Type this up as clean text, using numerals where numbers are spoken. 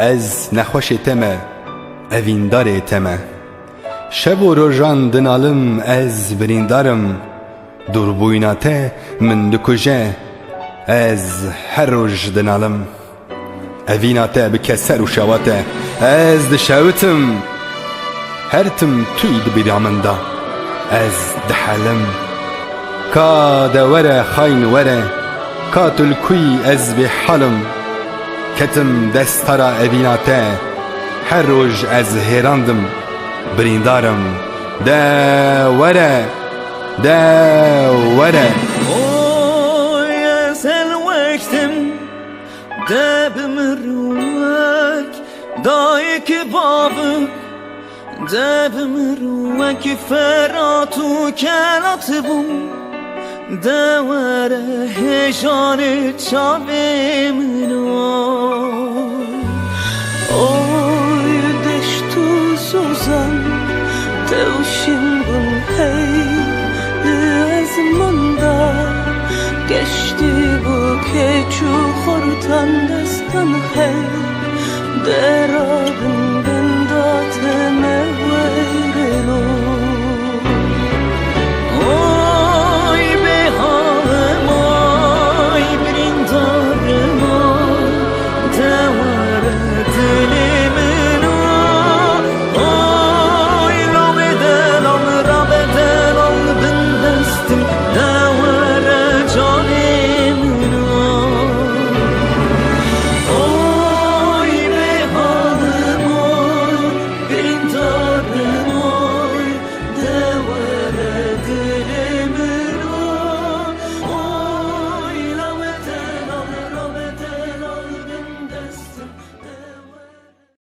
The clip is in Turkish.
ez nexweşê te me, evîndarê te me. Şev û rojan dinalım ez birîndarım, dûrbûyna te min dikuje, ez her roj dinalım. Evîna te bike ser û şewa te, ez dişewitim. Her tim tûy dibîra min da, ez dihelim. Ka de were xayn were, ka tulkûyî ez bêhelim. Ketim destara evîna te, her roj ez hêrandim. Birîndarım, de were, de were. Oy ezel vektim de bimirwek dayeki babık de bimirwek feratu kelat bum de were hejanı çavim oy deştu suzan tevşin bun hey zamanda geçti bu keçu hortan destan hey derabın ben datene veyrelo.